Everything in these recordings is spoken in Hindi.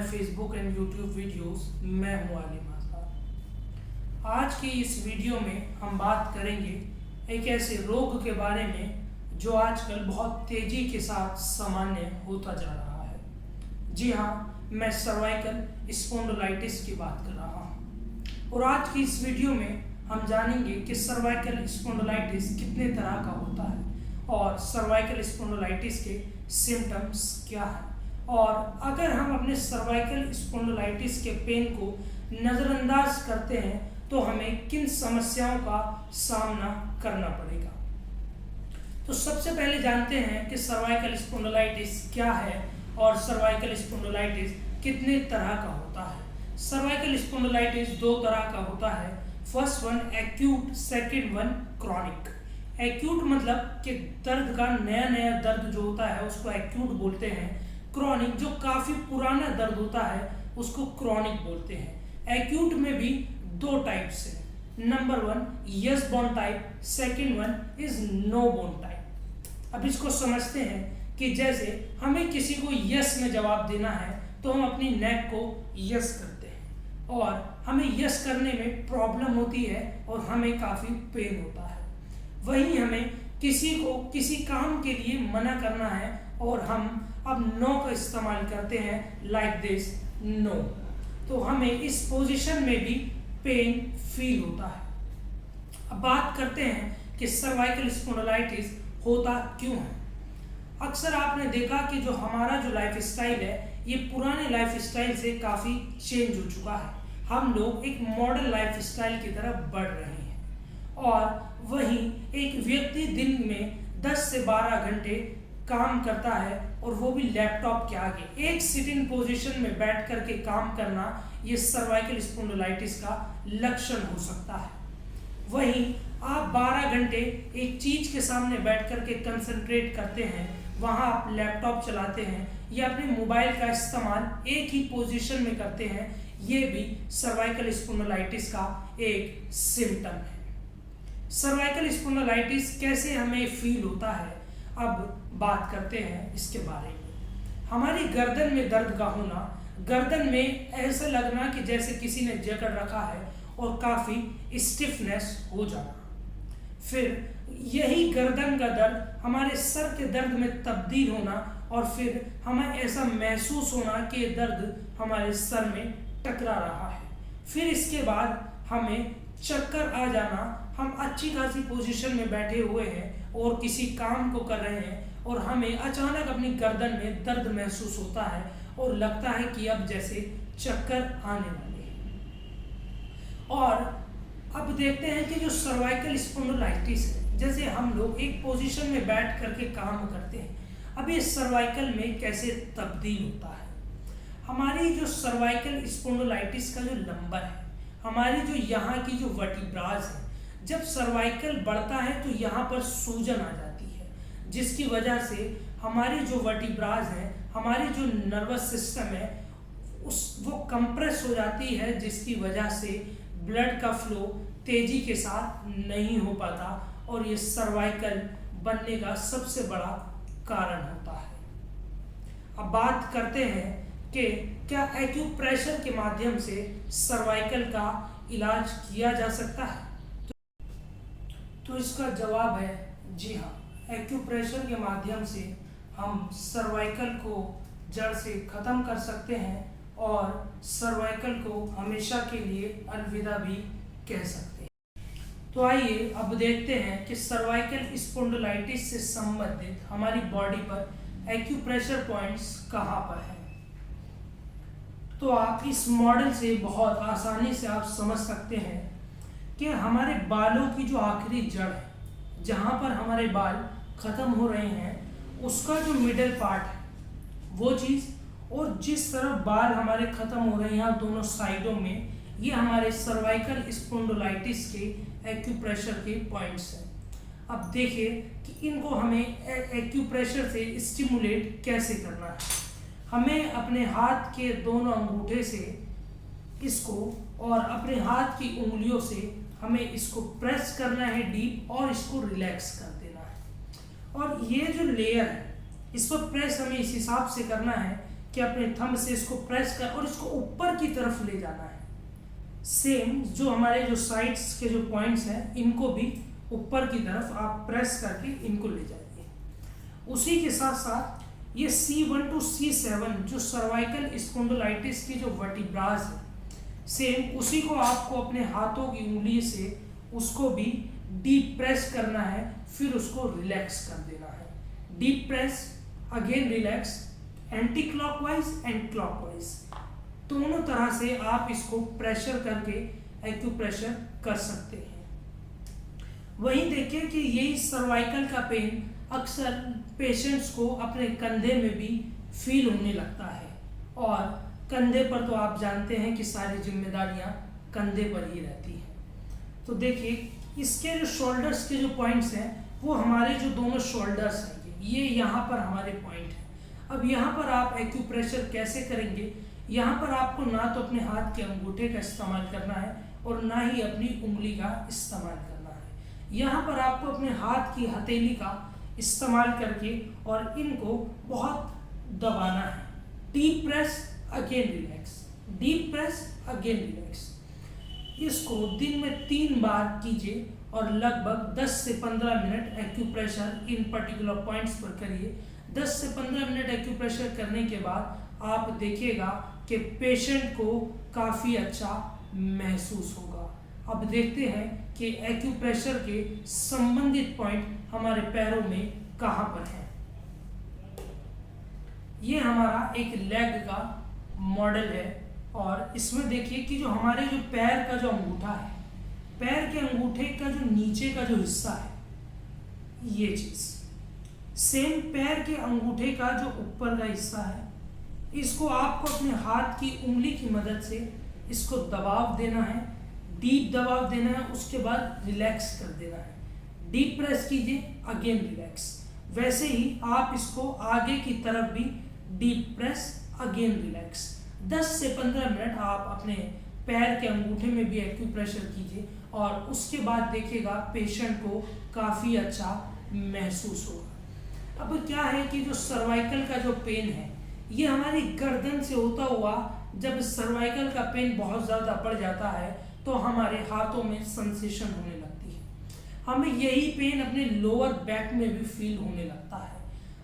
Facebook and YouTube videos. मैं हूं आलिम आज़ाद। आज की इस वीडियो में हम बात करेंगे एक ऐसे रोग के बारे में जो आजकल बहुत तेजी के साथ सामान्य होता जा रहा है। जी हाँ, मैं सर्वाइकल स्पॉन्डिलाइटिस की बात कर रहा हूँ। और आज की इस वीडियो में हम जानेंगे कि सर्वाइकल स्पॉन्डिलाइटिस कितने तरह का होता है और सर्वाइकल स्पॉन्डिलाइटिस के सिम्टम्स क्या हैं, और अगर हम अपने सर्वाइकल स्पॉन्डिलाइटिस के पेन को नज़रअंदाज करते हैं तो हमें किन समस्याओं का सामना करना पड़ेगा। तो सबसे पहले जानते हैं कि सर्वाइकल स्पॉन्डिलाइटिस क्या है और सर्वाइकल स्पॉन्डिलाइटिस कितने तरह का होता है। सर्वाइकल स्पॉन्डिलाइटिस दो तरह का होता है। First one acute, second one chronic. Acute मतलब कि दर्द का नया दर्द जो होता है उसको एक्यूट बोलते हैं। क्रॉनिक जो काफ़ी पुराना दर्द होता है उसको क्रॉनिक बोलते हैं। एक्यूट में भी दो टाइप्स हैं। Number one yes bone type, second one is no bone type. अब इसको समझते हैं कि जैसे हमें किसी को यस में जवाब देना है तो हम अपनी नेक को यस करते हैं और हमें यस करने में प्रॉब्लम होती है और हमें काफ़ी पेन होता है। वहीं हमें किसी को किसी काम के लिए मना करना है और हम अब नो का इस्तेमाल करते हैं, लाइक दिस नो, तो हमें इस पोजीशन में भी पेन फील होता है। अब बात करते हैं कि सर्वाइकल स्पॉन्डिलाइटिस होता क्यों है। अक्सर आपने देखा कि जो हमारा जो लाइफ स्टाइल है ये पुराने लाइफ स्टाइल से काफ़ी चेंज हो चुका है। हम लोग एक मॉडर्न लाइफ स्टाइल की तरफ बढ़ रहे हैं और वहीं एक व्यक्ति दिन में 10 से 12 घंटे काम करता है और वो भी लैपटॉप के आगे एक सिटिंग पोजीशन में बैठ करके काम करना, ये सर्वाइकल स्पॉन्डिलाइटिस का लक्षण हो सकता है। वहीं आप 12 घंटे एक चीज़ के सामने बैठ करके कंसंट्रेट करते हैं, वहाँ आप लैपटॉप चलाते हैं या अपने मोबाइल का इस्तेमाल एक ही पोजीशन में करते हैं, ये भी सर्वाइकल स्पॉन्डिलाइटिस का एक सिम्टम है। सर्वाइकल स्पॉन्डिलाइटिस कैसे हमें फील होता है, अब बात करते हैं इसके बारे में। हमारी गर्दन में दर्द का होना, गर्दन में ऐसा लगना कि जैसे किसी ने जकड़ रखा है और काफ़ी स्टिफनेस हो जाना। फिर यही गर्दन का दर्द हमारे सर के दर्द में तब्दील होना और फिर हमें ऐसा महसूस होना कि दर्द हमारे सर में टकरा रहा है। फिर इसके बाद हमें चक्कर आ जाना। हम अच्छी खासी पोजीशन में बैठे हुए हैं और किसी काम को कर रहे हैं और हमें अचानक अपनी गर्दन में दर्द महसूस होता है और लगता है कि अब जैसे चक्कर आने वाले हैं। और अब देखते हैं कि जो सर्वाइकल स्पॉन्डिलाइटिस है, जैसे हम लोग एक पोजीशन में बैठ करके काम करते हैं, अब ये सर्वाइकल में कैसे तब्दील होता है। हमारी जो सर्वाइकल स्पॉन्डिलाइटिस का जो नंबर है, हमारी जो यहाँ की जो वर्टिब्राज है, जब सर्वाइकल बढ़ता है तो यहाँ पर सूजन आ जाती है, जिसकी वजह से हमारी जो वर्टिब्राज है, हमारी जो नर्वस सिस्टम है वो कंप्रेस हो जाती है, जिसकी वजह से ब्लड का फ्लो तेजी के साथ नहीं हो पाता और ये सर्वाइकल बनने का सबसे बड़ा कारण होता है। अब बात करते हैं कि क्या एक्यूप्रेशर के माध्यम से सर्वाइकल का इलाज किया जा सकता है। तो इसका जवाब है जी हाँ, एक्यूप्रेशर के माध्यम से हम सर्वाइकल को जड़ से ख़त्म कर सकते हैं और सर्वाइकल को हमेशा के लिए अलविदा भी कह सकते हैं। तो आइए अब देखते हैं कि सर्वाइकल स्पॉन्डिलाइटिस से संबंधित हमारी बॉडी पर एक्यूप्रेशर पॉइंट्स कहाँ पर हैं। तो आप इस मॉडल से बहुत आसानी से आप समझ सकते हैं कि हमारे बालों की जो आखिरी जड़ है, जहाँ पर हमारे बाल ख़त्म हो रहे हैं, उसका जो मिडल पार्ट है वो चीज़, और जिस तरफ बाल हमारे ख़त्म हो रहे हैं दोनों साइडों में, ये हमारे सर्वाइकल स्पॉन्डिलाइटिस के एक्यूप्रेशर के पॉइंट्स हैं। अब देखिए कि इनको हमें एक्यूप्रेशर से स्टिमुलेट कैसे करना है। हमें अपने हाथ के दोनों अंगूठे से इसको और अपने हाथ की उंगलियों से हमें इसको प्रेस करना है डीप और इसको रिलैक्स कर देना है। और ये जो लेयर है इस पर प्रेस हमें इस हिसाब से करना है कि अपने थंब से इसको प्रेस कर और इसको ऊपर की तरफ ले जाना है। सेम जो हमारे जो साइड्स के जो पॉइंट्स हैं इनको भी ऊपर की तरफ आप प्रेस करके इनको ले जाइए। उसी के साथ साथ ये C1 to C7 जो सर्वाइकल स्पॉन्डिलाइटिस की जो वर्टिब्राज है, सेम उसी को आपको अपने हाथों की उंगली से उसको भी डीप प्रेस करना है, फिर उसको रिलैक्स कर देना है। Deep press, again relax, anti clockwise and clockwise, दोनों तरह से आप इसको प्रेशर करके एक्यूप्रेशर कर सकते हैं। वहीं देखिए कि यही सर्वाइकल का पेन अक्सर पेशेंट्स को अपने कंधे में भी फील होने लगता है, और कंधे पर तो आप जानते हैं कि सारी जिम्मेदारियां कंधे पर ही रहती हैं। तो देखिए इसके जो शोल्डर्स के जो पॉइंट्स हैं वो हमारे जो दोनों शोल्डर्स हैं, ये यहाँ पर हमारे पॉइंट हैं। अब यहाँ पर आप एक्यूप्रेशर कैसे करेंगे? यहाँ पर आपको ना तो अपने हाथ के अंगूठे का इस्तेमाल करना है और ना ही अपनी उंगली का इस्तेमाल करना है। यहाँ पर आपको अपने हाथ की हथेली का इस्तेमाल करके और इनको बहुत दबाना है। Deep press, again relax, deep press, again relax. इसको दिन में 3 बार कीजिए और लगभग 10 से 15 मिनट एक्यूप्रेशर इन पर्टिकुलर पॉइंट्स पर करिए। 10 से 15 मिनट एक्यूप्रेशर करने के बाद आप देखिएगा कि पेशेंट को काफ़ी अच्छा महसूस होगा। अब देखते हैं कि एक्यूप्रेशर के संबंधित पॉइंट हमारे पैरों में कहाँ पर है। ये हमारा एक लेग का मॉडल है, और इसमें देखिए कि जो हमारे जो पैर का जो अंगूठा है, पैर के अंगूठे का जो नीचे का जो हिस्सा है, ये चीज सेम पैर के अंगूठे का जो ऊपर का हिस्सा है, इसको आपको अपने हाथ की उंगली की मदद से इसको दबाव देना है, डीप दबाव देना है, उसके बाद रिलैक्स कर देना है। डीप प्रेस कीजिए, अगेन रिलैक्स। वैसे ही आप इसको आगे की तरफ भी डीप प्रेस, अगेन रिलैक्स। 10 से 15 मिनट आप अपने पैर के अंगूठे में भी एक्यूप्रेशर कीजिए और उसके बाद देखिएगा पेशेंट को काफ़ी अच्छा महसूस होगा। अब क्या है कि जो सर्वाइकल का जो पेन है, ये हमारी गर्दन से होता हुआ जब सर्वाइकल का पेन बहुत ज़्यादा बढ़ जाता है तो हमारे हाथों में सेंसेशन होने लगती है। हमें यही पेन अपने लोअर बैक में भी फील होने लगता है।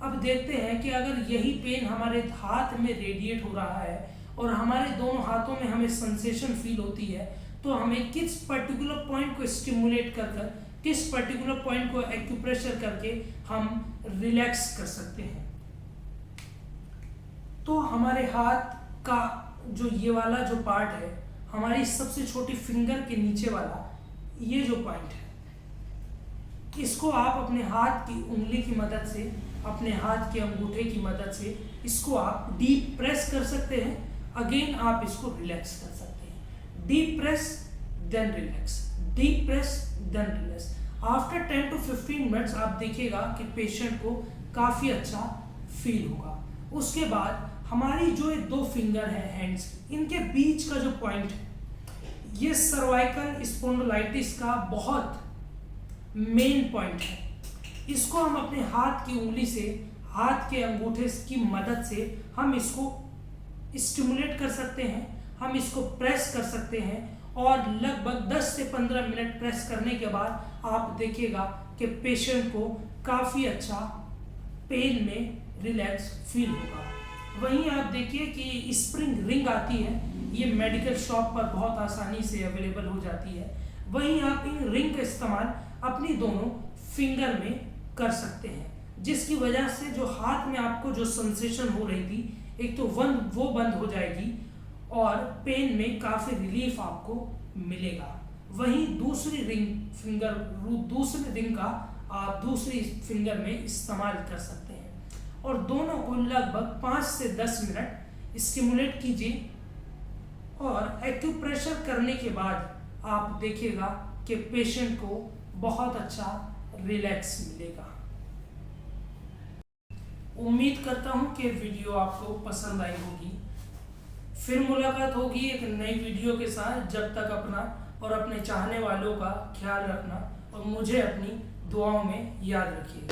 अब देखते हैं कि अगर यही पेन हमारे हाथ में रेडिएट हो रहा है और हमारे दोनों हाथों में हमें सेंसेशन फील होती है, तो हमें किस पर्टिकुलर पॉइंट को स्टिमुलेट कर कर, किस पर्टिकुलर पॉइंट को एक्यूप्रेशर करके हम रिलैक्स कर सकते हैं। तो हमारे हाथ का जो ये वाला जो पार्ट है, हमारी सबसे छोटी फिंगर के नीचे वाला ये जो पॉइंट है, इसको आप अपने हाथ की उंगली की मदद से, अपने हाथ के अंगूठे की मदद से इसको आप डीप प्रेस कर सकते हैं। अगेन आप इसको रिलैक्स कर सकते हैं। Deep press then relax, deep press then relax. After 10 to 15 minutes आप देखिएगा कि पेशेंट को काफ़ी अच्छा फील होगा। उसके बाद हमारी जो ये 2 फिंगर है हैंड्स, इनके बीच का जो पॉइंट है, ये सर्वाइकल स्पॉन्डिलाइटिस का बहुत मेन पॉइंट है। इसको हम अपने हाथ की उंगली से, हाथ के अंगूठे की मदद से हम इसको स्टिमुलेट कर सकते हैं, हम इसको प्रेस कर सकते हैं और लगभग 10 से 15 मिनट प्रेस करने के बाद आप देखिएगा कि पेशेंट को काफ़ी अच्छा पेन में रिलैक्स फील होगा। वहीं आप देखिए कि स्प्रिंग रिंग आती है, ये मेडिकल शॉप पर बहुत आसानी से अवेलेबल हो जाती है। वहीं आप इन रिंग का इस्तेमाल अपनी दोनों फिंगर में कर सकते हैं, जिसकी वजह से जो हाथ में आपको जो सेंसेशन हो रही थी, एक तो वो बंद हो जाएगी और पेन में काफ़ी रिलीफ आपको मिलेगा। वहीं दूसरी रिंग का आप दूसरी फिंगर में इस्तेमाल कर सकते हैं और दोनों को लगभग 5 से 10 मिनट स्टिमुलेट कीजिए और एक्यूप्रेशर करने के बाद आप देखिएगा कि पेशेंट को बहुत अच्छा रिलैक्स मिलेगा। उम्मीद करता हूँ कि वीडियो आपको पसंद आई होगी। फिर मुलाकात होगी एक नई वीडियो के साथ। जब तक अपना और अपने चाहने वालों का ख्याल रखना और मुझे अपनी दुआओं में याद रखिए।